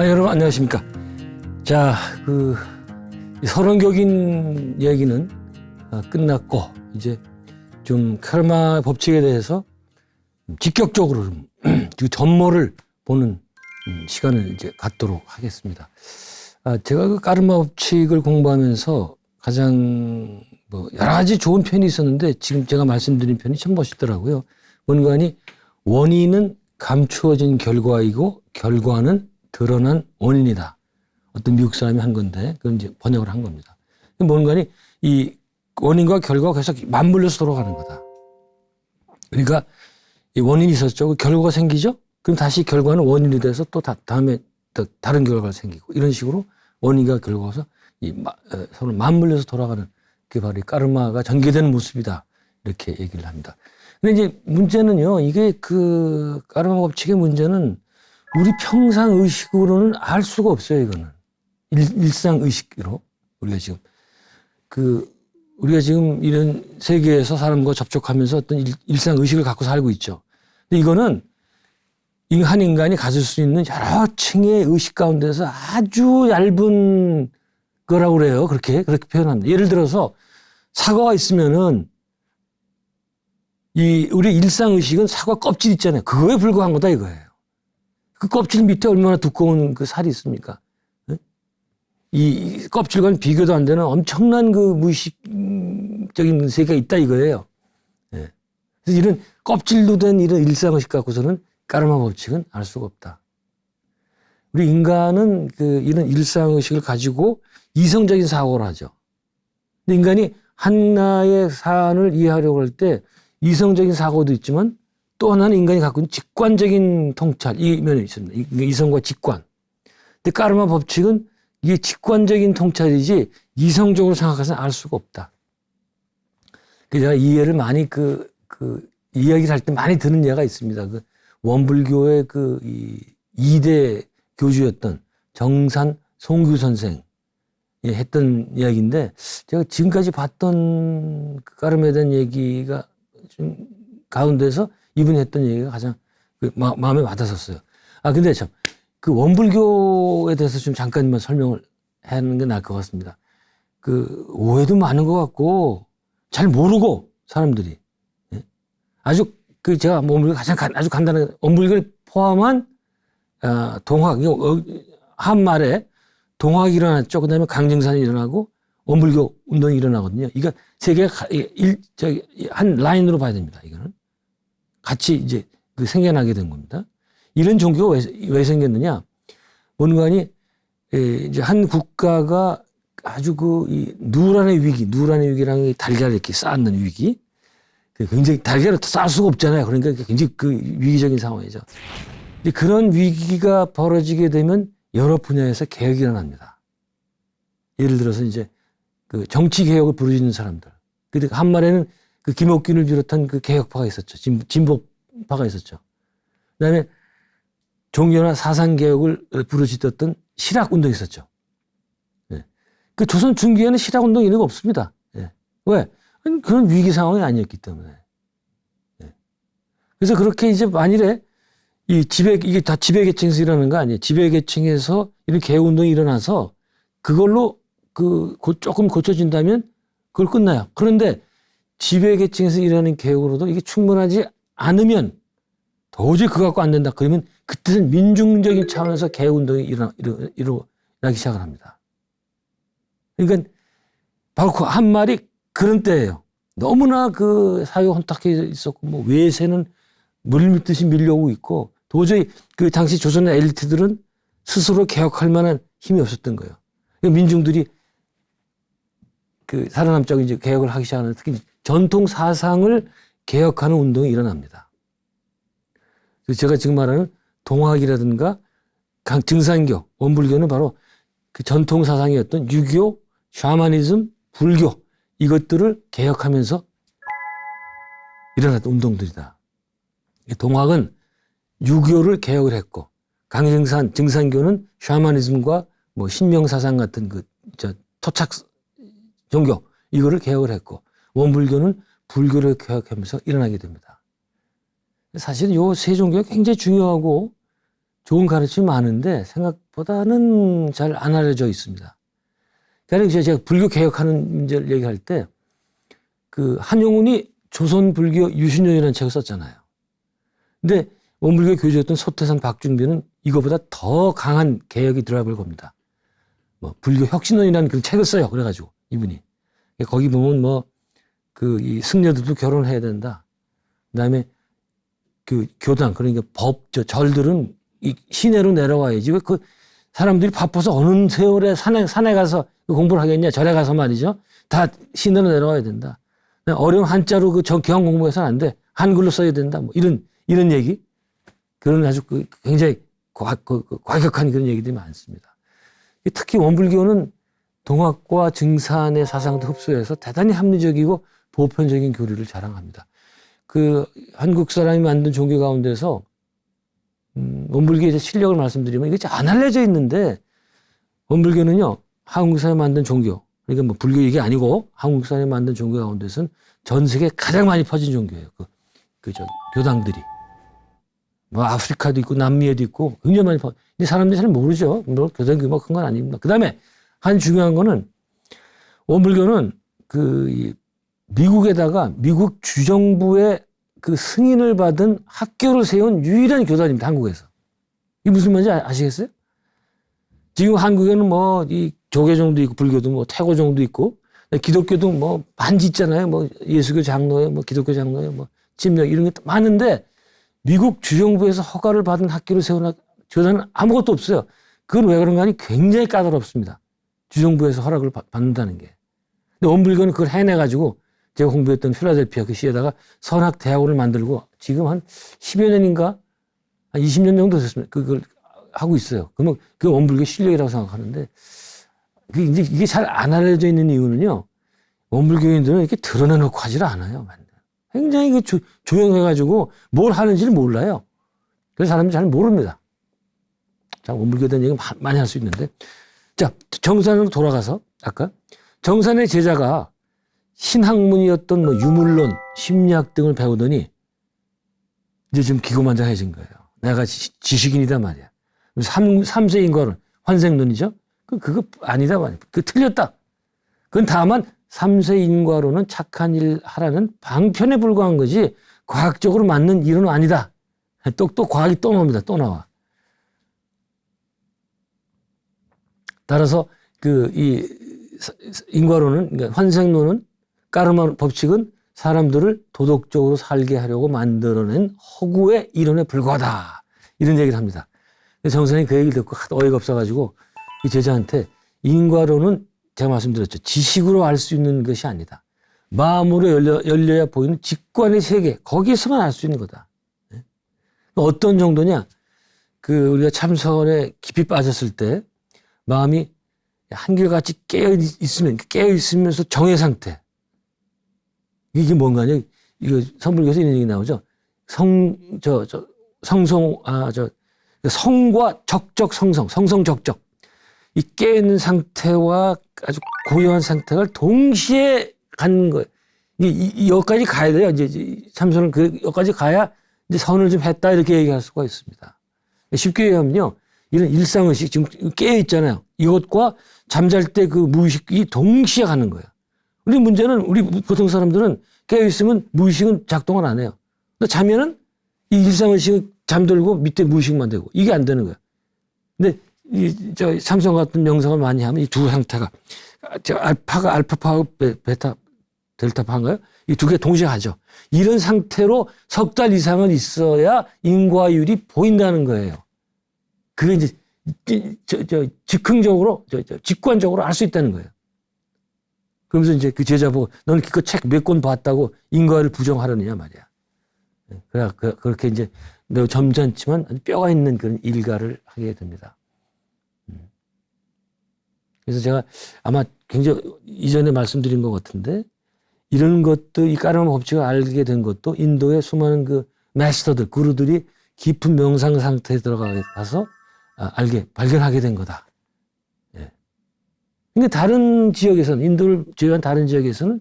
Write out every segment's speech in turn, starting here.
여러분 안녕하십니까. 자, 서론격인 얘기는 끝났고 이제 좀 카르마 법칙에 대해서 직격적으로 좀 전모를 보는 시간을 이제 갖도록 하겠습니다. 제가 그 카르마 법칙을 공부하면서 가장 여러 가지 좋은 편이 있었는데 지금 제가 말씀드린 편이 참 멋있더라고요. 뭔가니 원인은 감추어진 결과이고 결과는 드러난 원인이다. 어떤 미국 사람이 한 건데 그건 이제 번역을 한 겁니다. 뭔가니 이 원인과 결과가 계속 맞물려서 돌아가는 거다. 그러니까 이 원인이 있었죠. 그 결과가 생기죠. 그럼 다시 결과는 원인이 돼서 또 다음에 또 다른 결과가 생기고 이런 식으로 원인과 결과가 서로 맞물려서 돌아가는 그게 바로 이 카르마가 전개되는 모습이다. 이렇게 얘기를 합니다. 근데 이제 문제는요. 이게 그 카르마 법칙의 문제는 우리 평상 의식으로는 알 수가 없어요. 이거는 일상 의식으로 우리가 지금 이런 세계에서 사람과 접촉하면서 어떤 일상 의식을 갖고 살고 있죠. 근데 이거는 한 인간이 가질 수 있는 여러 층의 의식 가운데서 아주 얇은 거라고 그래요. 그렇게 표현합니다. 예를 들어서 사과가 있으면은 우리 일상 의식은 사과 껍질 있잖아요. 그거에 불과한 거다 이거예요. 그 껍질 밑에 얼마나 두꺼운 그 살이 있습니까? 이 껍질과는 비교도 안 되는 엄청난 그 무의식적인 세계가 있다 이거예요. 예. 그래서 이런 껍질로 된 이런 일상의식 갖고서는 카르마 법칙은 알 수가 없다. 우리 인간은 이런 일상의식을 가지고 이성적인 사고를 하죠. 근데 인간이 하나의 사안을 이해하려고 할 때 이성적인 사고도 있지만 또 하나는 인간이 갖고 있는 직관적인 통찰, 이 면이 있습니다. 이성과 직관. 근데 카르마 법칙은 이게 직관적인 통찰이지 이성적으로 생각해서는 알 수가 없다. 그래서 제가 이 예를 많이 이야기를 할 때 많이 드는 예가 있습니다. 원불교의 이 2대 교주였던 정산 송규 선생이 했던 이야기인데 제가 지금까지 봤던 카르마에 대한 얘기가 좀 가운데서 이분이 했던 얘기가 가장 마음에 와닿았어요. 근데 참, 원불교에 대해서 좀 잠깐만 설명을 하는 게 나을 것 같습니다. 오해도 많은 것 같고, 잘 모르고, 사람들이. 예? 아주, 제가 원불교 아주 간단하게, 원불교를 포함한, 동학, 한말에 동학이 일어났죠. 그 다음에 강정산이 일어나고, 원불교 운동이 일어나거든요. 이거 세계가 한 라인으로 봐야 됩니다. 이거는. 같이 이제 생겨나게 된 겁니다. 이런 종교가 왜 생겼느냐? 뭔가니 이제 한 국가가 아주 이 누란의 위기라는 게 달걀을 이렇게 쌓는 위기. 굉장히 달걀을 쌓을 수가 없잖아요. 그러니까 굉장히 위기적인 상황이죠. 그런 위기가 벌어지게 되면 여러 분야에서 개혁이 일어납니다. 예를 들어서 이제 정치 개혁을 부르짖는 사람들. 근데 한말에는 김옥균을 비롯한 개혁파가 있었죠. 진보파가 있었죠. 그다음에 종교나 사상 개혁을 부르짖었던 실학 운동이 있었죠. 예. 조선 중기에는 실학 운동 이런 거 없습니다. 예. 왜? 그런 위기 상황이 아니었기 때문에. 예. 그래서 그렇게 이제 만일에 이게 다 지배계층에서 일어나는 거 아니에요. 지배계층에서 이런 개혁 운동이 일어나서 그걸로 조금 고쳐진다면 그걸 끝나요. 그런데 지배계층에서 일어나는 개혁으로도 이게 충분하지 않으면 도저히 그거 갖고 안 된다. 그러면 그때는 민중적인 차원에서 개혁운동이 일어나기 시작을 합니다. 그러니까 바로 한 말이 그런 때예요. 너무나 사회가 혼탁해 있었고 외세는 물밀듯이 밀려오고 있고 도저히 당시 조선의 엘리트들은 스스로 개혁할 만한 힘이 없었던 거예요. 민중들이 살아남자고 이제 개혁을 하기 시작하는 특히 전통 사상을 개혁하는 운동이 일어납니다. 그래서 제가 지금 말하는 동학이라든가 증산교, 원불교는 바로 전통 사상이었던 유교, 샤머니즘, 불교 이것들을 개혁하면서 일어났던 운동들이다. 동학은 유교를 개혁을 했고 증산교는 샤머니즘과 신명사상 같은 토착 종교 이거를 개혁을 했고 원불교는 불교를 개혁하면서 일어나게 됩니다. 사실은 요 세 종교가 굉장히 중요하고 좋은 가르침이 많은데 생각보다는 잘 안 알려져 있습니다. 그러니까 제가 불교 개혁하는 문제를 얘기할 때 그 한용운이 조선 불교 유신론이라는 책을 썼잖아요. 근데 원불교 교주였던 소태산 박중빈은 이거보다 더 강한 개혁이 들어갈 겁니다. 뭐 불교 혁신론이라는 그 책을 써요. 그래가지고 이분이 거기 보면 뭐 그 이 승려들도 결혼해야 된다. 그다음에 그 교당 그러니까 절들은 이 시내로 내려와야지. 왜 그 사람들이 바빠서 어느 세월에 산에 가서 공부를 하겠냐. 절에 가서 말이죠. 다 시내로 내려와야 된다. 어려운 한자로 그 경험 공부해서는 안 돼. 한글로 써야 된다. 뭐 이런 얘기. 그런 아주 굉장히 과격한 그런 얘기들이 많습니다. 특히 원불교는 동학과 증산의 사상도 흡수해서 대단히 합리적이고 보편적인 교리를 자랑합니다. 그 한국 사람이 만든 종교 가운데서 원불교의 실력을 말씀드리면 이게 안 알려져 있는데 원불교는요 한국 사람이 만든 종교 그러니까 뭐 불교 얘기 아니고 한국 사람이 만든 종교 가운데서는 전 세계에 가장 많이 퍼진 종교예요. 교당들이. 뭐 아프리카도 있고 남미에도 있고 굉장히 많이 퍼. 근데 사람들이 잘 모르죠. 뭐 교당 규모가 큰 건 아닙니다. 그다음에 한 중요한 거는 원불교는 그 미국에다가 미국 주정부의 그 승인을 받은 학교를 세운 유일한 교단입니다. 한국에서. 이게 무슨 말인지 아시겠어요? 지금 한국에는 뭐 이 조계종도 있고 불교도 뭐 태고종도 있고 기독교도 뭐 반지 있잖아요. 뭐 예수교 장로회, 뭐 기독교 장로회, 뭐 침례 이런 게 많은데 미국 주정부에서 허가를 받은 학교를 세운 교단은 아무것도 없어요. 그건 왜 그런가 하니 굉장히 까다롭습니다. 주정부에서 허락을 받는다는 게. 근데 원불교는 그걸 해내가지고 제가 공부했던 필라델피아 그 시에다가 선학대학원을 만들고 지금 한 10여 년인가 한 20년 정도 됐습니다. 그걸 하고 있어요. 그러면 그 원불교 실력이라고 생각하는데 이게 잘 안 알려져 있는 이유는요. 원불교인들은 이렇게 드러내놓고 하질 않아요. 굉장히 조용해가지고 뭘 하는지를 몰라요. 그래서 사람들이 잘 모릅니다. 자, 원불교에 대한 얘기 많이 할 수 있는데. 자, 정산으로 돌아가서 아까 정산의 제자가 신학문이었던 뭐 유물론, 심리학 등을 배우더니 이제 좀 기고만장해진 거예요. 내가 지식인이다 말이야. 삼세 인과론, 환생론이죠. 그거 아니다 말이야. 그 틀렸다. 그건 다만 삼세 인과론은 착한 일 하라는 방편에 불과한 거지 과학적으로 맞는 이론은 아니다. 또 과학이 또 나옵니다. 또 나와. 따라서 이 인과론은 그러니까 환생론은 까르마 법칙은 사람들을 도덕적으로 살게 하려고 만들어낸 허구의 이론에 불과하다. 이런 얘기를 합니다. 정선이 그 얘기를 듣고 어이가 없어가지고 이 제자한테 인과론은 제가 말씀드렸죠. 지식으로 알 수 있는 것이 아니다. 마음으로 열려야 보이는 직관의 세계, 거기에서만 알 수 있는 거다. 어떤 정도냐? 우리가 참선에 깊이 빠졌을 때 마음이 한결같이 깨어있으면서 정의 상태. 이게 뭔가요? 이거 선불교에서 이런 얘기 나오죠. 성과 적적 성성 적적. 이 깨어있는 상태와 아주 고요한 상태가 동시에 가는 거예요. 여기까지 가야 돼요. 이제 참선은 여기까지 가야 이제 선을 좀 했다 이렇게 얘기할 수가 있습니다. 쉽게 얘기하면요. 이런 일상의식 지금 깨어있잖아요. 이것과 잠잘 때 그 무의식이 동시에 가는 거예요. 우리 문제는 우리 보통 사람들은 깨어있으면 무의식은 작동을 안 해요. 근데 자면은 이 일상의식은 잠들고 밑에 무의식만 되고 이게 안 되는 거예요. 근데 삼성 같은 명상을 많이 하면 이 두 형태가 알파파하고 베타 델타파인가요? 이 두 개 동시에 하죠. 이런 상태로 석 달 이상은 있어야 인과율이 보인다는 거예요. 그게 이제 즉흥적으로 직관적으로 알 수 있다는 거예요. 그러면서 이제 그 제자 보고 너는 그 책 몇 권 봤다고 인과를 부정하려느냐 말이야. 그렇게 이제 매우 점잖지만 아주 뼈가 있는 그런 일가를 하게 됩니다. 그래서 제가 아마 굉장히 이전에 말씀드린 것 같은데 이런 것도 이 까르마 법칙을 알게 된 것도 인도의 수많은 그 마스터들, 구루들이 깊은 명상 상태에 들어가서 발견하게 된 거다. 예. 근데 다른 지역에서는, 인도를 제외한 다른 지역에서는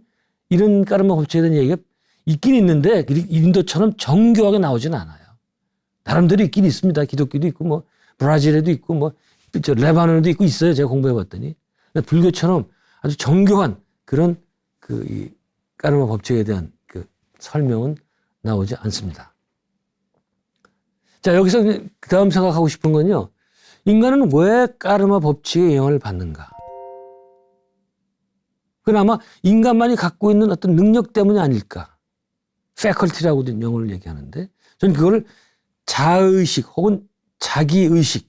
이런 까르마 법칙에 대한 얘기가 있긴 있는데 인도처럼 정교하게 나오지는 않아요. 나름대로 있긴 있습니다. 기독교도 있고 뭐 브라질에도 있고 뭐 레바논에도 있고 있어요. 제가 공부해 봤더니. 불교처럼 아주 정교한 그런 이 까르마 법칙에 대한 그 설명은 나오지 않습니다. 자, 여기서 그 다음 생각하고 싶은 건요. 인간은 왜 까르마 법칙의 영향을 받는가? 그건 아마 인간만이 갖고 있는 어떤 능력 때문이 아닐까. faculty라고도 영어를 얘기하는데 저는 그거를 자의식 혹은 자기의식,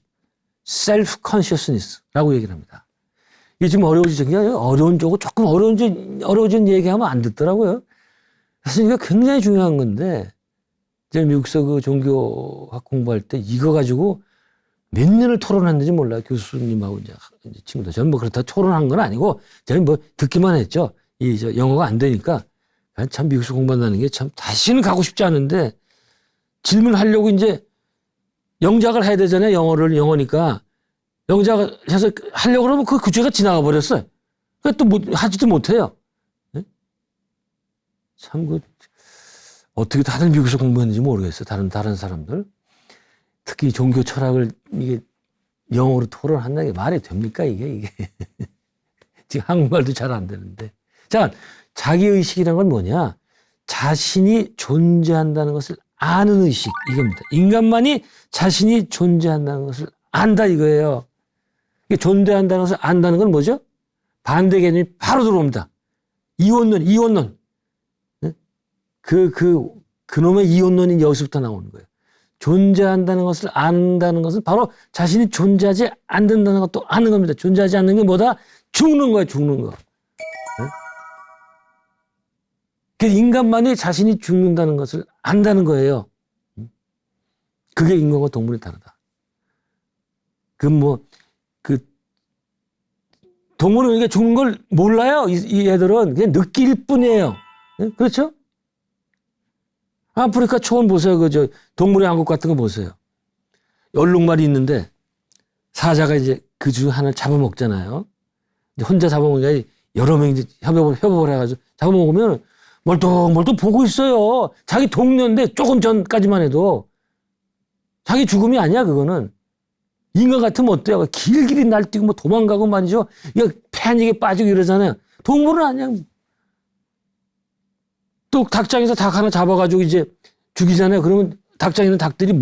self-consciousness라고 얘기를 합니다. 이게 좀 어려워지죠. 그냥 어려운 쪽으로 조금 어려워진 얘기하면 안 듣더라고요. 그래서 이게 굉장히 중요한 건데 제가 미국에서 그 종교학 공부할 때 이거 가지고 몇 년을 토론했는지 몰라요. 교수님하고 이제 친구들. 저는 뭐 그렇다 토론한 건 아니고 저는 뭐 듣기만 했죠. 영어가 안 되니까 참 미국에서 공부한다는 게 참 다시는 가고 싶지 않은데 질문하려고 이제 영작을 해야 되잖아요. 영어니까. 영작을 해서 하려고 그러면 그 주제가 지나가 버렸어요. 그러니까 또 하지도 못해요. 네? 참 어떻게 다들 미국에서 공부했는지 모르겠어요. 다른 사람들. 특히 종교 철학을 이게 영어로 토론한다는 게 말이 됩니까? 이게. 지금 한국말도 잘 안 되는데. 자, 자기의식이란 건 뭐냐? 자신이 존재한다는 것을 아는 의식, 이겁니다. 인간만이 자신이 존재한다는 것을 안다 이거예요. 존재한다는 것을 안다는 건 뭐죠? 반대 개념이 바로 들어옵니다. 이원론. 그놈의 이원론이 여기서부터 나오는 거예요. 존재한다는 것을 안다는 것은 바로 자신이 존재하지 않는다는 것도 아는 겁니다. 존재하지 않는 게 뭐다? 죽는 거예요, 죽는 거. 인간만이 자신이 죽는다는 것을 안다는 거예요. 그게 인간과 동물이 다르다. 동물은 이게 죽는 걸 몰라요. 이 애들은 그냥 느낄 뿐이에요. 그렇죠? 아프리카 초원 보세요. 동물의 왕국 같은 거 보세요. 얼룩말이 있는데 사자가 이제 그 중 하나를 잡아먹잖아요. 혼자 잡아먹으니까 여러 명이 이제 협업을 해가지고 잡아먹으면 멀뚱멀뚱 보고 있어요. 자기 동료인데 조금 전까지만 해도 자기 죽음이 아니야, 그거는. 인간 같으면 어때요? 길길이 날뛰고 뭐 도망가고 말이죠. 이거 패닉에 빠지고 이러잖아요. 동물은 아니야. 또 닭장에서 닭 하나 잡아가지고 이제 죽이잖아요. 그러면 닭장에 있는 닭들이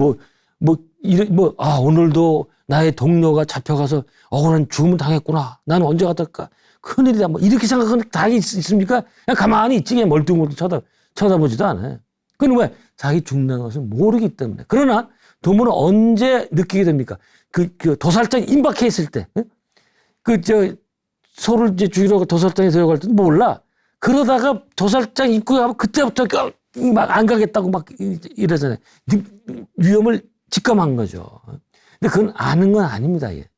오늘도 나의 동료가 잡혀가서 억울한 죽음을 당했구나. 나는 언제 갔을까? 큰일이다. 뭐 이렇게 생각하는 닭이 있습니까? 그냥 가만히 있지. 그냥 멀뚱멀뚱 쳐다보지도 않아요. 그건 왜? 자기 죽는 것을 모르기 때문에. 그러나 동물은 언제 느끼게 됩니까? 도살장에 임박해 있을 때. 소를 이제 죽이러 도살장에 들어갈 때도 몰라. 그러다가 도살장 입구에 가면 그때부터 막 안 가겠다고 막 이러잖아요. 위험을 직감한 거죠. 근데 그건 아는 건 아닙니다. 이게.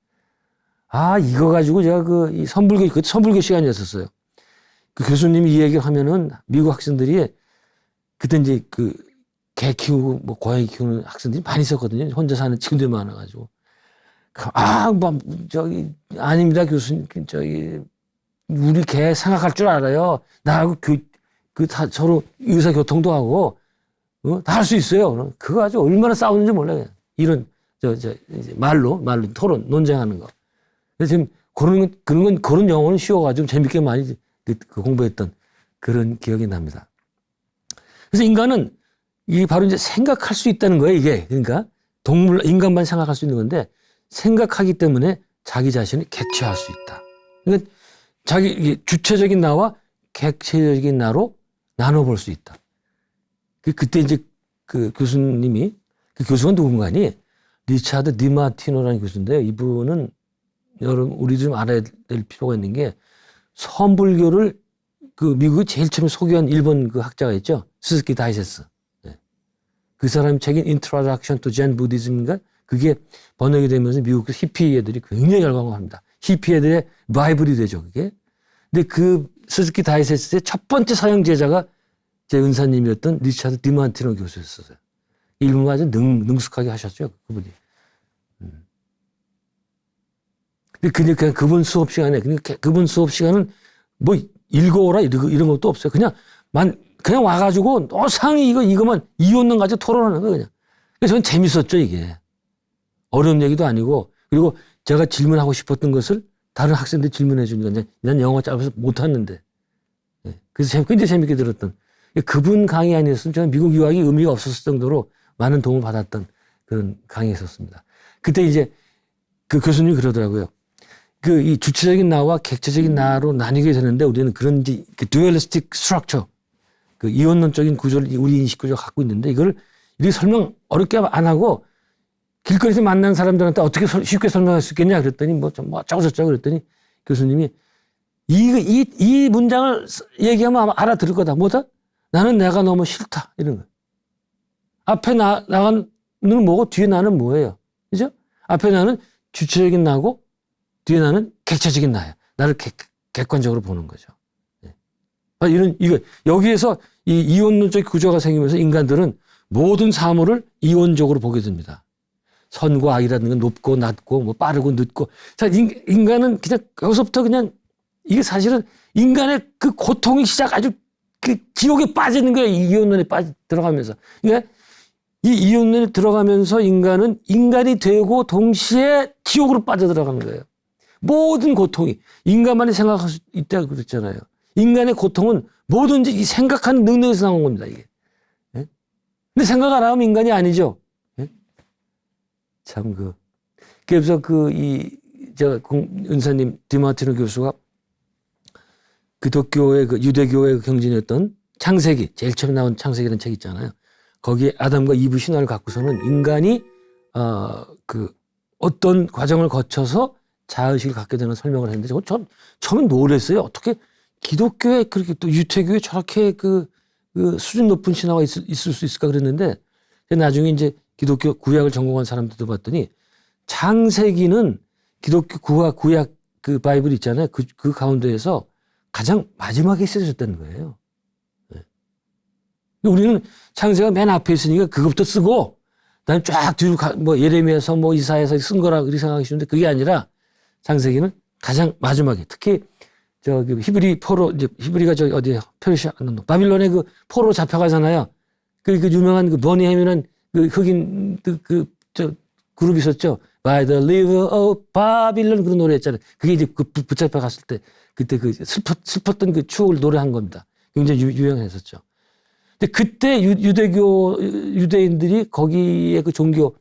이거 가지고 제가 이 선불교 시간이었었어요. 그 교수님이 이 얘기를 하면은 미국 학생들이 그때 이제 개 키우고 뭐 고양이 키우는 학생들이 많이 있었거든요. 혼자 사는 친구들이 많아가지고. 아닙니다, 교수님. 우리 개 생각할 줄 알아요. 나하고 서로 의사교통도 하고, 다 할 수 있어요. 그거 아주 얼마나 싸우는지 몰라요. 이런, 이제 말로 토론, 논쟁하는 거. 그래서 지금 그런 영어는 쉬워가지고 재밌게 많이 공부했던 그런 기억이 납니다. 그래서 인간은 이게 바로 이제 생각할 수 있다는 거예요, 이게. 그러니까 인간만 생각할 수 있는 건데 생각하기 때문에 자기 자신을 객체화할 수 있다. 그러니까 이게 주체적인 나와 객체적인 나로 나눠볼 수 있다. 그때 이제 그 교수님이, 그 교수가 누군가니? 리차드 디마티노라는 교수인데요. 이분은 여러분, 우리도 좀 알아야 될 필요가 있는 게 선불교를 미국이 제일 처음에 소개한 일본 그 학자가 있죠. 스즈키 다이세스. 네. 그 사람 책인 Introduction to Zen Buddhism인가? 그게 번역이 되면서 미국 히피 애들이 굉장히 열광합니다. 히피 애들의 바이블이 되죠, 그게. 근데 그 스즈키 다이세스의 첫 번째 사형 제자가 제 은사님이었던 리차드 디마티노 교수였어요. 일본말 아주 능숙하게 하셨죠, 그분이. 근데 그냥 그분 수업 시간에, 그분 수업 시간은 뭐 읽어오라 이런 것도 없어요. 그냥 와가지고 상이 이거만 이혼론 가지고 토론하는 거예요, 그냥. 그래서 저는 재밌었죠, 이게. 어려운 얘기도 아니고 그리고 제가 질문하고 싶었던 것을 다른 학생들이 질문해 주니까 난 영어 짧아서 못하는데 그래서 굉장히 재밌게 들었던 그분 강의 아니었으면 저는 미국 유학이 의미가 없었을 정도로 많은 도움을 받았던 그런 강의였었습니다. 그때 이제 그 교수님이 그러더라고요. 그 이 주체적인 나와 객체적인 나로 나뉘게 되는데 우리는 그런 그 듀얼리스틱 스트럭처 그 이원론적인 구조를 우리 인식 구조가 갖고 있는데 이걸 이렇게 설명 어렵게 안 하고 길거리에서 만난 사람들한테 어떻게 쉽게 설명할 수 있겠냐 그랬더니 뭐 어쩌고 저쩌고 그랬더니 교수님이 이 문장을 얘기하면 아마 알아들을 거다. 뭐다? 나는 내가 너무 싫다. 이런 거. 앞에 나는 뭐고 뒤에 나는 뭐예요? 그죠? 앞에 나는 주체적인 나고 뒤에 나는 객체적인 나야. 나를 객관적으로 보는 거죠. 이거 여기에서 이 이원론적 구조가 생기면서 인간들은 모든 사물을 이원적으로 보게 됩니다. 선과 악이라는 건 높고 낮고 뭐 빠르고 늦고. 자, 인간은 그냥 여기서부터 그냥 이게 사실은 인간의 그 고통이 아주 그 지옥에 빠지는 거예요. 이 이원론에 들어가면서. 그러니까 이 이원론에 들어가면서 인간은 인간이 되고 동시에 지옥으로 빠져들어가는 거예요. 모든 고통이 인간만이 생각할 수 있다고 그랬잖아요. 인간의 고통은 뭐든지 생각하는 능력에서 나온 겁니다. 이게. 근데 생각 안 하면 인간이 아니죠. 참 그래서 은사님 디마티노 교수가 기독교의 유대교의 경진이었던 창세기 제일 처음 나온 창세기라는 책 있잖아요. 거기에 아담과 이브 신화를 갖고서는 인간이 어떤 과정을 거쳐서 자의식을 갖게 되는 설명을 했는데 저 처음에 놀랐어요. 어떻게 기독교에 그렇게 또 유태교에 저렇게 그 수준 높은 신화가 있을 수 있을까 그랬는데 나중에 이제 기독교 구약을 전공한 사람들도 봤더니 창세기는 기독교 구약 그 바이블 있잖아요. 그 가운데에서 가장 마지막에 쓰여졌다는 거예요. 우리는 창세가 맨 앞에 있으니까 그것부터 쓰고 그다음에 쫙 뒤로 예레미야서 이사야서 쓴 거라 그렇게 생각하기 쉬운데 그게 아니라 창세기는 가장 마지막에 특히 히브리 포로 이제 히브리가 페르시아 바빌론에 그 포로 잡혀가잖아요. 그 유명한 버니햄이라는 그 흑인 그룹 있었죠. By the river of Babylon 그런 노래 했잖아요. 그게 이제 붙잡혀 갔을 때 그때 슬펐던 그 추억을 노래한 겁니다. 굉장히 유명했었죠. 근데 그때 유대인들이 거기에 그 종교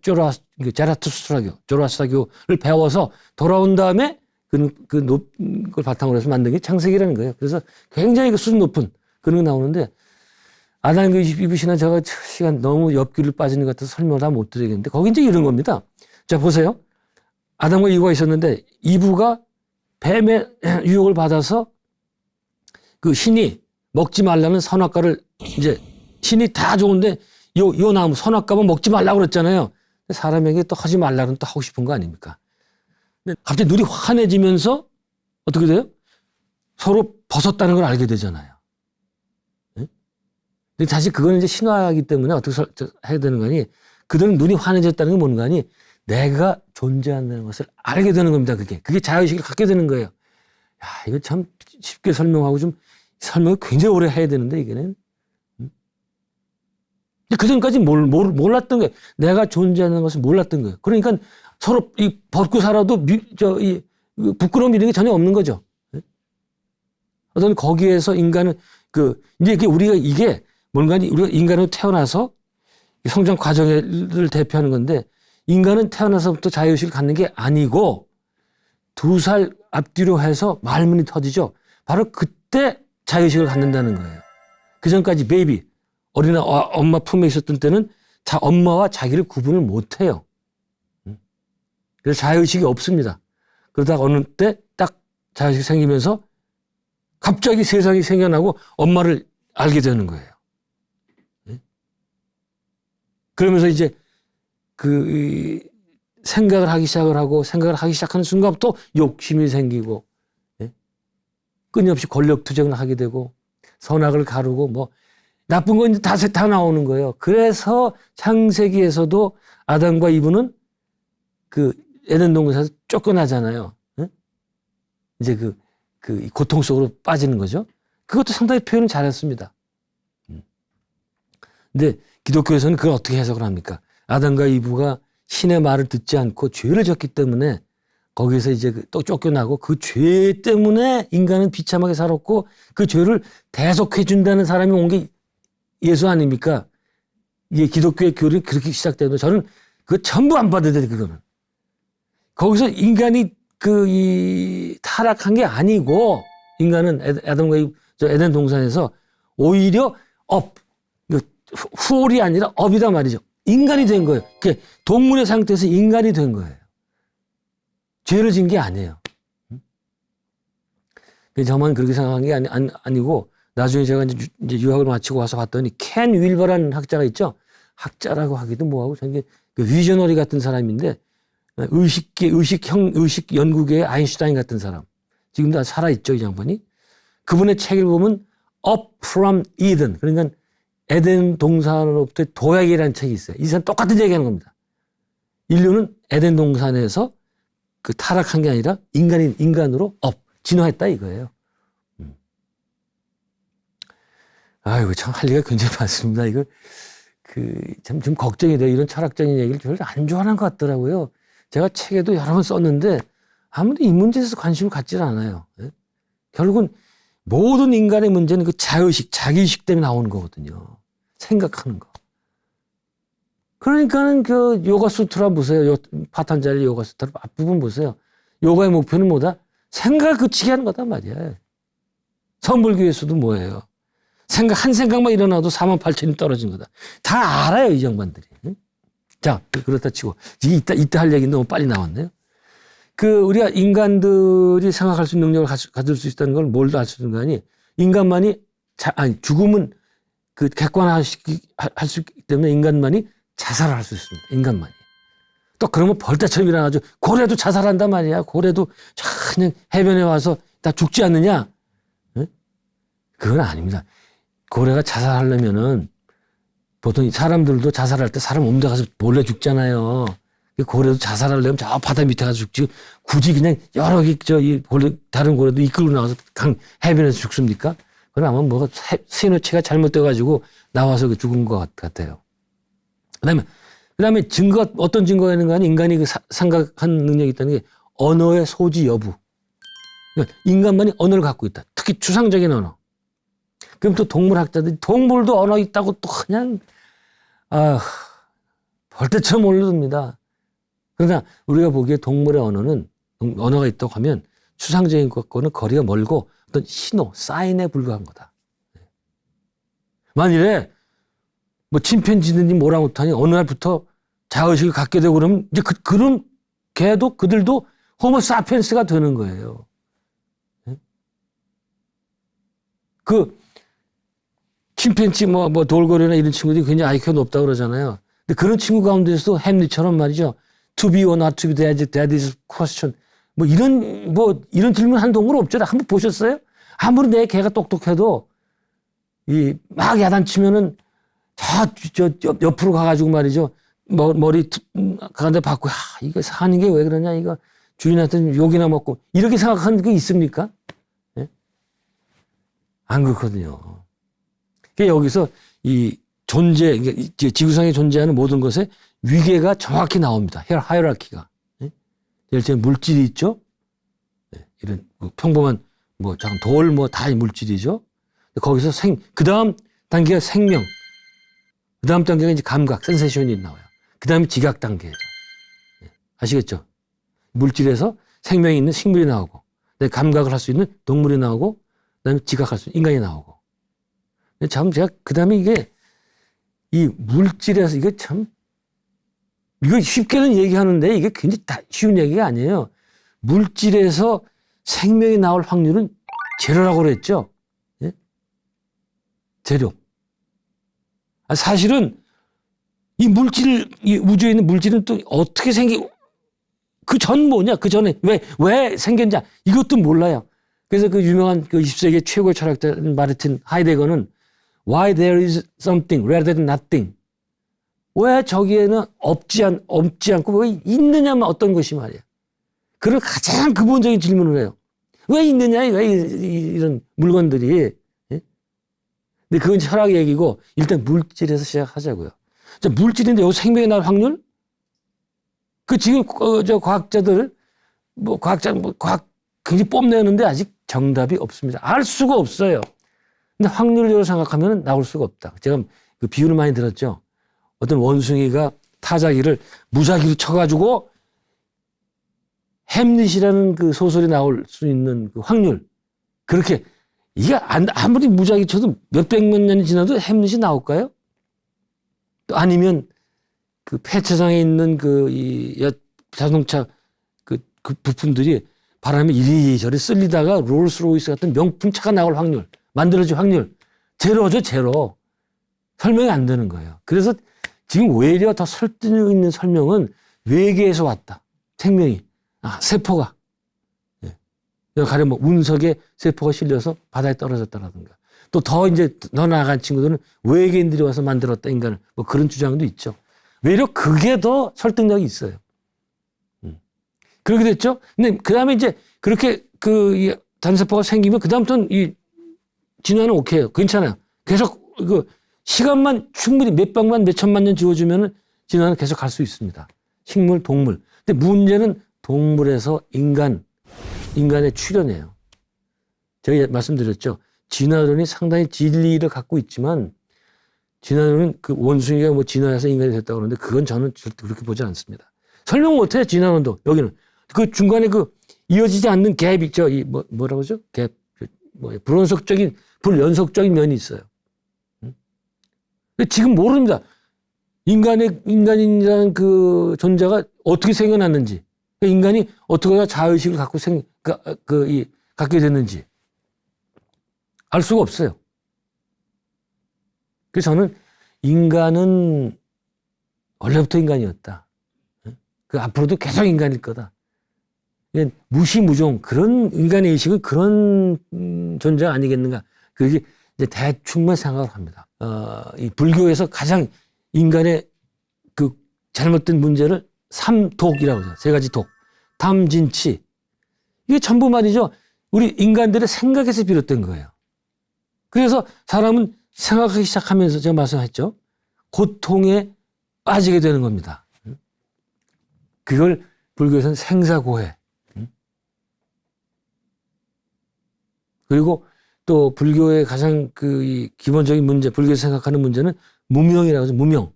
조라스트라교를 배워서 돌아온 다음에 그걸 바탕으로 해서 만든 게 창세기라는 거예요. 그래서 굉장히 수준 높은 그런 게 나오는데 아담과 이브 신화 제가 시간 너무 옆길을 빠지는 것 같아서 설명을 다 못 드리겠는데 거기 이제 이런 겁니다. 자 보세요. 아담과 이브가 있었는데 이브가 뱀의 유혹을 받아서 그 신이 먹지 말라는 선악과를 이제 신이 다 좋은데 요 나무 선악과만 먹지 말라고 그랬잖아요. 사람에게 또 하지 말라는 또 하고 싶은 거 아닙니까? 근데 갑자기 눈이 환해지면서 어떻게 돼요? 서로 벗었다는 걸 알게 되잖아요. 근데 사실 그건 이제 신화이기 때문에 어떻게 해야 되는 거니? 그들은 눈이 환해졌다는 게 뭔가 하니 내가 존재한다는 것을 알게 되는 겁니다. 그게 자의식을 갖게 되는 거예요. 야, 이거 참 쉽게 설명하고 좀 설명을 굉장히 오래 해야 되는데 이게는. 그 전까지 몰랐던 거예요. 내가 존재하는 것을 몰랐던 거예요. 그러니까 서로 벗고 살아도 부끄러움 이런 게 전혀 없는 거죠. 어떤 거기에서 인간은 이제 우리가 인간으로 태어나서 성장 과정을 대표하는 건데 인간은 태어나서부터 자유의식을 갖는 게 아니고 2살 앞뒤로 해서 말문이 터지죠. 바로 그때 자유의식을 갖는다는 거예요. 그 전까지 베이비, 어린아 엄마 품에 있었던 때는 엄마와 자기를 구분을 못 해요. 그래서 자유의식이 없습니다. 그러다가 어느 때 딱 자유의식이 생기면서 갑자기 세상이 생겨나고 엄마를 알게 되는 거예요. 그러면서 이제 생각을 하기 시작하는 순간부터 욕심이 생기고 끊임없이 권력 투쟁을 하게 되고 선악을 가르고 나쁜 건 다 나오는 거예요. 그래서 창세기에서도 아담과 이브는 에덴 동산에서 쫓겨나잖아요. 이제 고통 속으로 빠지는 거죠. 그것도 상당히 표현을 잘했습니다. 근데 기독교에서는 그걸 어떻게 해석을 합니까? 아담과 이브가 신의 말을 듣지 않고 죄를 졌기 때문에 거기서 이제 또 쫓겨나고 그 죄 때문에 인간은 비참하게 살았고 그 죄를 대속해 준다는 사람이 온 게 예수 아닙니까? 이게 기독교의 교리 그렇게 시작되는데 저는 그거 전부 안 받아들여요, 그거는. 거기서 인간이 이 타락한 게 아니고 인간은 아담과 에덴 동산에서 오히려 후올이 아니라 업이다 말이죠. 인간이 된 거예요. 그러니까 동물의 상태에서 인간이 된 거예요. 죄를 진 게 아니에요. 저만 그렇게 생각한 게 아니고 나중에 제가 이제 유학을 마치고 와서 봤더니 켄 윌버라는 학자가 있죠. 학자라고 하기도 뭐하고 저게 위저너리 같은 사람인데 의식 연구계의 아인슈타인 같은 사람. 지금도 살아있죠, 이 양반이. 그분의 책을 보면 Up from Eden. 그러니까 에덴 동산으로부터 도약이라는 책이 있어요. 이 사람 똑같은 얘기하는 겁니다. 인류는 에덴 동산에서 그 타락한 게 아니라 인간으로 진화했다 이거예요. 아이고, 참 할 얘기가 굉장히 많습니다. 이거 참 좀 걱정이 돼요. 이런 철학적인 얘기를 별로 안 좋아하는 것 같더라고요. 제가 책에도 여러 번 썼는데 아무도 이 문제에 대해서 관심을 갖질 않아요. 결국은 모든 인간의 문제는 그 자의식, 자기의식 때문에 나오는 거거든요. 생각하는 거. 그러니까는 그 요가 수트라 보세요. 파탄자리 요가 수트라 앞부분 보세요. 요가의 목표는 뭐다? 생각을 그치게 하는 거단 말이야. 선불교에서도 뭐예요? 한 생각만 일어나도 48,000이 떨어진 거다. 다 알아요, 이 양반들이. 자, 그렇다 치고. 이따 할 얘기는 너무 빨리 나왔네요. 우리가 인간들이 생각할 수 있는 능력을 가질 수 있다는 걸 뭘 알 수 있는 거 아니? 인간만이, 죽음은 객관화할 수 있기 때문에 인간만이 자살을 할 수 있습니다. 인간만이. 또 그러면 벌떼처럼 일어나가지고 고래도 자살한단 말이야. 고래도 그냥 해변에 와서 다 죽지 않느냐? 그건 아닙니다. 고래가 자살하려면은 보통 사람들도 자살할 때 사람 옮겨가서 몰래 죽잖아요. 고래도 자살하려면 저 바다 밑에 가서 죽지. 굳이 그냥 여러 개, 다른 고래도 이끌고 나와서 해변에서 죽습니까? 그건 아마 뭐가 신호체가 잘못돼가지고 나와서 죽은 것 같아요. 그 다음에 어떤 증거가 있는 거 아니? 인간이 생각하는 능력이 있다는 게 언어의 소지 여부. 그러니까 인간만이 언어를 갖고 있다. 특히 추상적인 언어. 그럼 또 동물학자들이 동물도 언어 있다고 또 그냥, 벌떼처럼 올려둡니다. 그러나 우리가 보기에 동물의 언어가 있다고 하면 추상적인 것과는 거리가 멀고 어떤 신호, 사인에 불과한 거다. 만일에 침팬지든지 오랑우탄이 어느 날부터 자의식을 갖게 되고 그러면 이제 그런 그들도 호모사피엔스가 되는 거예요. 침팬지 돌고래나 이런 친구들이 굉장히 IQ가 높다고 그러잖아요. 근데 그런 친구 가운데서도 햄릿처럼 말이죠. To be or not to be, that is question. 이런 질문 한 동물 없잖아요. 한번 보셨어요? 아무리 내 개가 똑똑해도 막 야단치면은 옆으로 가가지고 말이죠. 머리 가운데 받고, 이거 사는 게 왜 그러냐, 이거 주인한테 욕이나 먹고, 이렇게 생각하는 게 있습니까? 예? 안 그렇거든요. 여기서 지구상에 존재하는 모든 것에 위계가 정확히 나옵니다. 하이라키가. 예를 들면 물질이 있죠? 이런 평범한 돌 다 물질이죠. 거기서 그 다음 단계가 생명. 그 다음 단계가 이제 감각, 센세이션이 나와요. 그 다음에 지각 단계예요. 아시겠죠? 물질에서 생명이 있는 식물이 나오고, 감각을 할 수 있는 동물이 나오고, 그 다음에 지각할 수 있는 인간이 나오고. 참 제가 그 다음에 이 물질에서 이거 쉽게는 얘기하는데 이게 굉장히 쉬운 얘기가 아니에요. 물질에서 생명이 나올 확률은 제로라고 그랬죠. 예? 제로. 사실은 이 우주에 있는 물질은 또 어떻게 그 전에 왜 생겼냐 이것도 몰라요. 그래서 그 유명한 20세기 최고의 철학자 마르틴 하이데거는 Why there is something rather than nothing. 왜 저기에는 없지 않고 왜 있느냐만 어떤 것이 말이야. 그런 가장 근본적인 질문을 해요. 왜 있느냐, 왜 이런 물건들이. 예? 근데 그건 철학 얘기고 일단 물질에서 시작하자고요. 물질인데 여기 생명이 날 확률? 그 지금 저 과학자들 과학 굉장히 뽐내는데 아직 정답이 없습니다. 알 수가 없어요. 근데 확률적으로 생각하면 나올 수가 없다. 제가 그 비유를 많이 들었죠. 어떤 원숭이가 타자기를 무작위로 쳐가지고 햄릿이라는 그 소설이 나올 수 있는 그 확률. 그렇게 이게 아무리 무작위 쳐도 몇백만 년이 지나도 햄릿이 나올까요? 또 아니면 그 폐차장에 있는 이 자동차 그 부품들이 바람에 이리저리 쓸리다가 롤스로이스 같은 명품 차가 나올 확률, 만들어질 확률 제로죠, 제로. 설명이 안 되는 거예요. 그래서 지금 오히려 더 설득력 있는 설명은 외계에서 왔다. 생명이. 세포가. 가령 뭐 운석에 세포가 실려서 바다에 떨어졌다라든가. 또 더 이제 더 나아간 친구들은 외계인들이 와서 만들었다, 인간을. 뭐 그런 주장도 있죠. 오히려 그게 더 설득력이 있어요. 그렇게 됐죠. 근데 그 다음에 이제 그렇게 이 단세포가 생기면 그다음부터는 이 진화는 오케이요. 괜찮아요. 계속 시간만 충분히 몇백만, 몇천만 년 지워주면은 진화는 계속 갈 수 있습니다. 식물, 동물. 근데 문제는 동물에서 인간의 출현이에요. 제가 말씀드렸죠. 진화론이 상당히 진리를 갖고 있지만 진화론은 그 원숭이가 뭐 진화해서 인간이 됐다고 그러는데 그건 저는 절대 그렇게 보지 않습니다. 설명 못해, 진화론도. 여기는. 그 중간에 이어지지 않는 갭 있죠. 뭐라고 하죠? 갭. 불연속적인 면이 있어요. 지금 모릅니다. 인간이라는 그 존재가 어떻게 생겨났는지, 인간이 어떻게 자의식을 갖고 갖게 됐는지 알 수가 없어요. 그래서 저는 인간은 원래부터 인간이었다. 앞으로도 계속 인간일 거다. 무시무종 그런 인간의 의식은 그런 존재가 아니겠는가. 그게 이제 대충만 생각을 합니다. 이 불교에서 가장 인간의 그 잘못된 문제를 삼독이라고 하죠. 세 가지 독. 탐진치. 이게 전부 말이죠. 우리 인간들의 생각에서 비롯된 거예요. 그래서 사람은 생각하기 시작하면서 제가 말씀했죠. 고통에 빠지게 되는 겁니다. 그걸 불교에서는 생사고해. 그리고 또 불교의 가장 이 기본적인 문제, 불교에서 생각하는 문제는 무명이라고 하죠. 무명.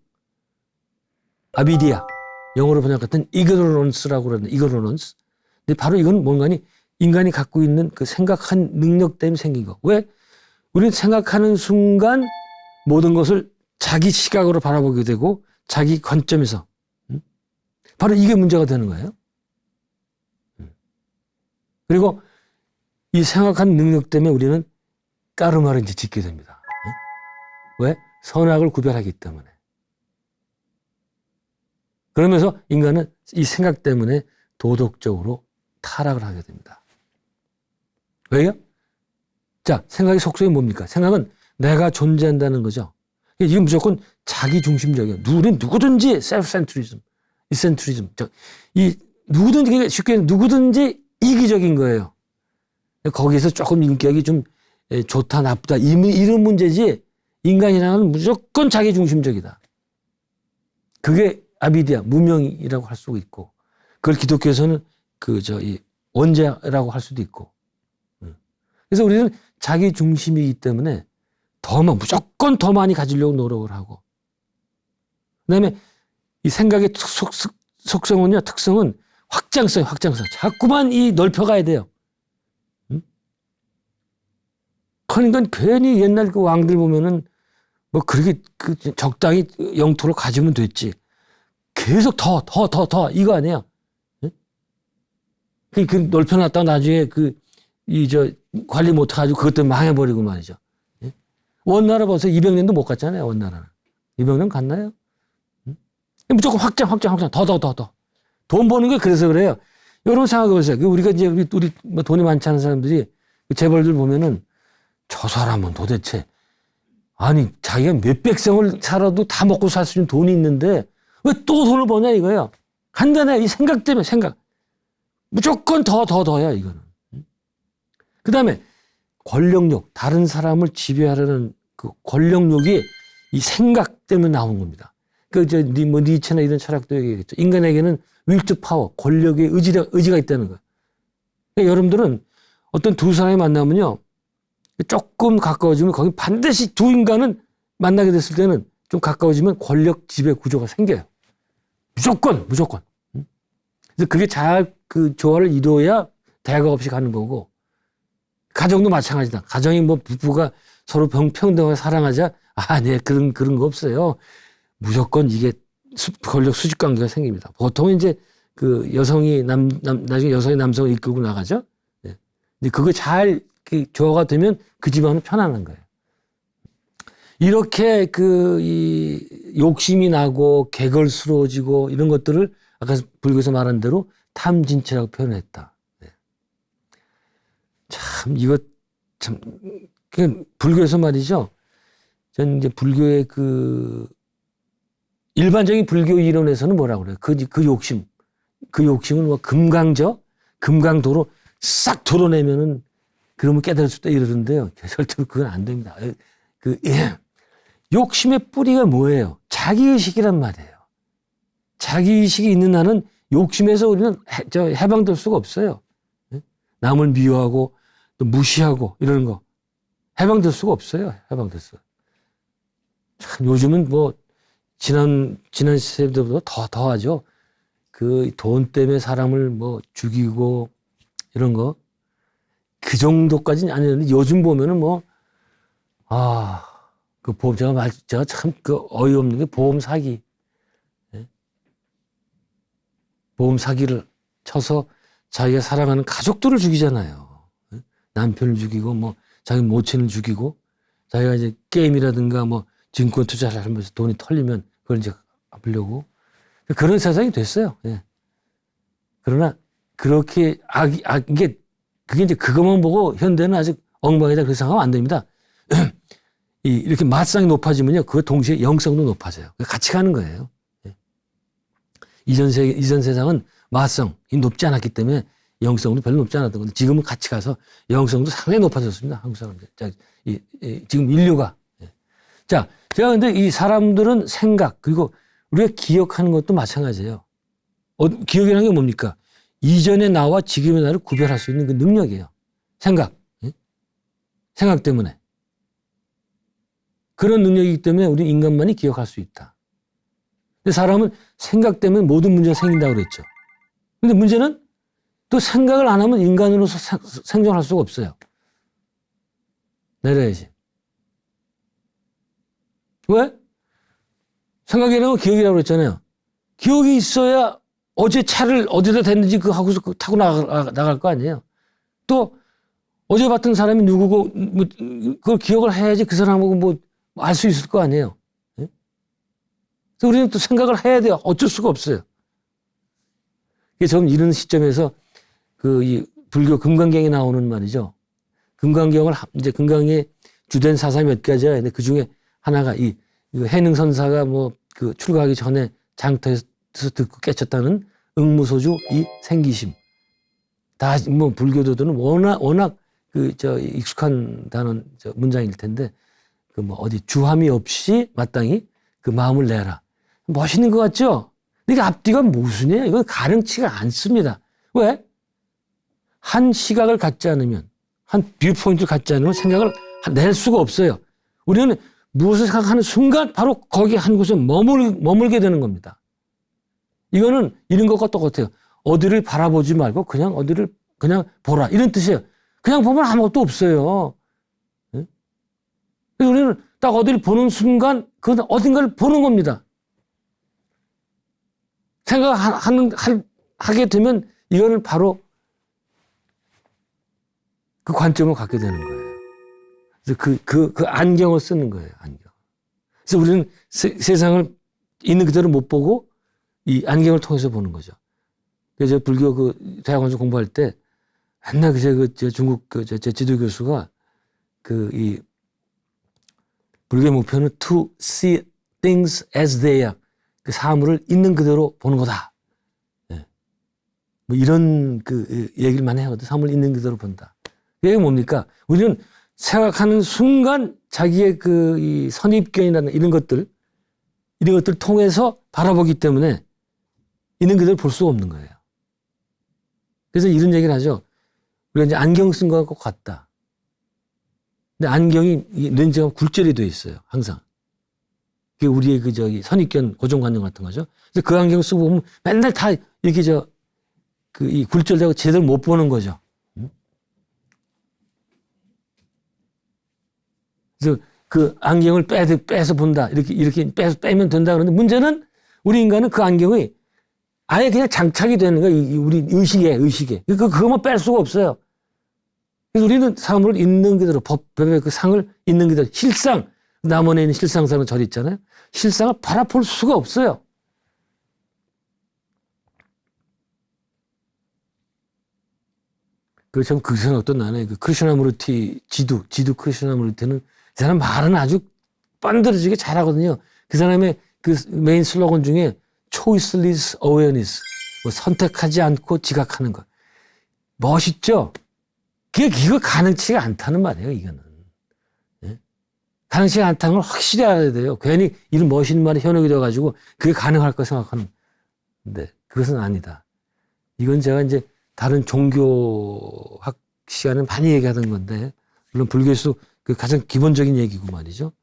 아비디아. 영어로 번역했던 ignorance라고 그러는데 ignorance. 근데 바로 이건 뭔가니 인간이 갖고 있는 그 생각한 능력 때문에 생긴 거. 왜? 우리는 생각하는 순간 모든 것을 자기 시각으로 바라보게 되고 자기 관점에서. 바로 이게 문제가 되는 거예요. 그리고 이 생각한 능력 때문에 우리는 까르마를 이제 짓게 됩니다. 왜? 선악을 구별하기 때문에. 그러면서 인간은 이 생각 때문에 도덕적으로 타락을 하게 됩니다. 왜요? 자, 생각의 속성이 뭡니까? 생각은 내가 존재한다는 거죠. 이건 무조건 자기중심적이에요. 우리는 누구든지 self-centrism, eccentricism. 누구든지, 쉽게 누구든지 이기적인 거예요. 거기에서 조금 인격이 좀 좋다, 나쁘다, 이런 문제지, 인간이라는 무조건 자기중심적이다. 그게 아비디아, 무명이라고 할 수가 있고, 그걸 기독교에서는 원죄라고 할 수도 있고. 그래서 우리는 자기중심이기 때문에 무조건 더 많이 가지려고 노력을 하고. 그 다음에 이 생각의 속성은요, 특성은 확장성. 자꾸만 넓혀가야 돼요. 그러니까 괜히 옛날 그 왕들 보면은 뭐 그렇게 적당히 영토를 가지면 됐지. 계속 더 이거 아니에요. 그 넓혀놨다가 나중에 관리 못해가지고 그것 때문에 망해버리고 말이죠. 원나라 벌써 200년도 못 갔잖아요, 원나라는. 200년 갔나요? 무조건 확장. 더. 돈 버는 게 그래서 그래요. 여러분 생각해보세요. 우리가 이제 우리 뭐 돈이 많지 않은 사람들이 재벌들 보면은 저 사람은 도대체 자기가 몇백 생을 살아도 다 먹고 살 수 있는 돈이 있는데 왜 또 돈을 버냐 이거예요. 간단해. 이 생각 때문에 생각. 무조건 더야 이거는. 그 다음에 권력욕, 다른 사람을 지배하려는 그 권력욕이 이 생각 때문에 나온 겁니다. 니체나 이런 철학도 얘기했죠. 인간에게는 will to power, 권력의 의지가 있다는 거예요. 그러니까 여러분들은 어떤 두 사람이 만나면요. 조금 가까워지면 거기 반드시 두 인간은 만나게 됐을 때는 좀 가까워지면 권력 지배 구조가 생겨요. 무조건. 그래서 그게 잘 그 조화를 이루어야 대가 없이 가는 거고, 가정도 마찬가지다. 가정이 뭐 부부가 서로 평등하게 사랑하자. 네, 그런 거 없어요. 무조건 이게 권력 수직 관계가 생깁니다. 보통은 이제 그 여성이 나중에 여성이 남성을 이끌고 나가죠. 네. 근데 그거 잘 조화가 되면 그 집안은 편안한 거예요. 이렇게 이 욕심이 나고 개걸스러워지고 이런 것들을 아까 불교에서 말한 대로 탐진치라고 표현했다. 네. 참 이거 참 불교에서 말이죠. 전 이제 불교의 일반적인 불교 이론에서는 뭐라고 그래요? 그 욕심은 뭐 금강도로 싹 도려내면은 그러면 깨달을 수 있다 이러는데요. 절대로 그건 안 됩니다. 욕심의 뿌리가 뭐예요? 자기의식이란 말이에요. 자기의식이 있는 한은 욕심에서 우리는 해방될 수가 없어요. 남을 미워하고 또 무시하고 이러는 거 해방될 수가 없어요. 참 요즘은 뭐 지난 세대보다 더하죠. 그 돈 때문에 사람을 뭐 죽이고 이런 거 그 정도까지는 아니었는데 요즘 보면은 그 보험 제가 참 어이없는 게 보험 사기. 보험 사기를 쳐서 자기가 사랑하는 가족들을 죽이잖아요. 남편을 죽이고 뭐 자기 모친을 죽이고 자기가 이제 게임이라든가 뭐 증권 투자를 하면서 돈이 털리면 그걸 이제 갚으려고 그런 세상이 됐어요. 예. 그러나 그렇게 그게 이제 그것만 보고 현대는 아직 엉망이다 그렇게 생각하면 안 됩니다. 이렇게 맛상이 높아지면요, 그거 동시에 영성도 높아져요. 같이 가는 거예요. 예. 이전 세상은 맛성이 높지 않았기 때문에 영성도 별로 높지 않았던 건데 지금은 같이 가서 영성도 상당히 높아졌습니다. 한국 사람들. 지금 인류가. 예. 자, 제가 근데 이 사람들은 생각 그리고 우리가 기억하는 것도 마찬가지예요. 기억이라는 게 뭡니까? 이전의 나와 지금의 나를 구별할 수 있는 그 능력이에요. 생각. 예? 생각 때문에. 그런 능력이기 때문에 우리 인간만이 기억할 수 있다. 근데 사람은 생각 때문에 모든 문제가 생긴다고 그랬죠. 근데 문제는 또 생각을 안 하면 인간으로서 생존할 수가 없어요. 내려야지. 왜? 생각이라는 건 기억이라고 그랬잖아요. 기억이 있어야 어제 차를 어디다 댔는지 그거 하고서 타고 나갈 거 아니에요. 또 어제 봤던 사람이 누구고 그걸 기억을 해야지 그 사람하고 뭐 알 수 있을 거 아니에요. 예? 그래서 우리는 또 생각을 해야 돼요. 어쩔 수가 없어요. 저는 이런 시점에서 이 불교 금강경에 나오는 말이죠. 금강경의 주된 사상이 몇 가지야. 근데 그 중에 하나가 이 해능선사가 그 출가하기 전에 장터에서 듣고 깨쳤다는 응무소주 이 생기심. 다 불교도들은 워낙 익숙한 단어 문장일 텐데 주함이 없이 마땅히 그 마음을 내라. 멋있는 것 같죠? 근데 앞뒤가 모순이에요. 이건 가능치가 않습니다. 왜? 한 시각을 갖지 않으면, 한 뷰포인트를 갖지 않으면 생각을 낼 수가 없어요. 우리는 무엇을 생각하는 순간 바로 거기 한 곳에 머물게 되는 겁니다. 이거는 이런 것과 똑같아요. 어디를 바라보지 말고 그냥 어디를 그냥 보라. 이런 뜻이에요. 그냥 보면 아무것도 없어요. 네? 그래서 우리는 딱 어디를 보는 순간 그건 어딘가를 보는 겁니다. 하게 되면 이거는 바로 그 관점을 갖게 되는 거예요. 그래서 그 안경을 쓰는 거예요, 안경. 그래서 우리는 세상을 있는 그대로 못 보고 이 안경을 통해서 보는 거죠. 그래서 불교 대학원에서 공부할 때 맨날 중국 제 지도 교수가 이 불교의 목표는 to see things as they are. 그 사물을 있는 그대로 보는 거다. 예. 이런 얘기를 많이 하거든. 사물을 있는 그대로 본다. 이게 뭡니까? 우리는 생각하는 순간 자기의 이 선입견이라는 이런 것들, 이런 것들을 통해서 바라보기 때문에 있는 그대로 볼 수가 없는 거예요. 그래서 이런 얘기를 하죠. 우리가 이제 안경 쓴 거하고 같다. 근데 안경이 이 렌즈가 굴절이 되어 있어요. 항상. 그게 우리의 그 선입견 고정관념 같은 거죠. 그래서 그 안경 쓰고 보면 맨날 다 이렇게 이 굴절되고 제대로 못 보는 거죠. 그래서 그 안경을 빼서 본다. 이렇게 빼면 된다. 그러는데 문제는 우리 인간은 그 안경이 아예 그냥 장착이 되는 거야. 우리 의식에. 그것만 뺄 수가 없어요. 그래서 우리는 사물을 있는 그대로 법의 그 상을 있는 그대로 실상, 남원에 있는 실상사는 절 있잖아요. 실상을 바라볼 수가 없어요. 그 생각도 나네. 그 크리슈나무르티 지두 크리슈나무르티는 그 사람 말은 아주 뻔들어지게 잘하거든요. 그 사람의 그 메인 슬로건 중에 choiceless awareness, 뭐 선택하지 않고 지각하는 것. 멋있죠? 그거 가능치가 않다는 말이에요, 이거는. 예? 가능치가 않다는 걸 확실히 알아야 돼요. 괜히 이런 멋있는 말이 현혹이 되어가지고 그게 가능할 거 생각하는데 그것은 아니다. 이건 제가 이제 다른 종교학 시간에 많이 얘기하던 건데, 물론 불교에서도 그 가장 기본적인 얘기고 말이죠.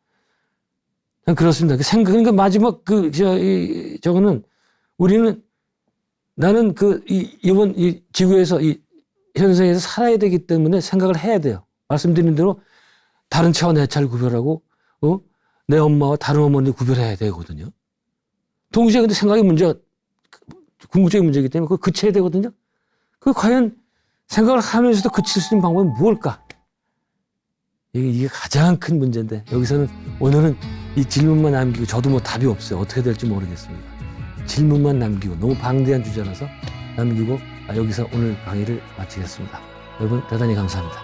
그렇습니다. 그러니까 마지막 저거는 우리는 나는 이번 이 지구에서 이 현생에서 살아야 되기 때문에 생각을 해야 돼요. 말씀드린 대로 다른 차와 내 차를 구별하고, 내 엄마와 다른 어머니를 구별해야 되거든요. 동시에 근데 생각의 문제가 궁극적인 문제이기 때문에 그걸 그쳐야 되거든요. 과연 생각을 하면서도 그칠 수 있는 방법은 무엇일까? 이게 가장 큰 문제인데, 여기서는 오늘은 이 질문만 남기고, 저도 뭐 답이 없어요. 어떻게 될지 모르겠습니다. 질문만 남기고, 너무 방대한 주제라서 남기고, 여기서 오늘 강의를 마치겠습니다. 여러분 대단히 감사합니다.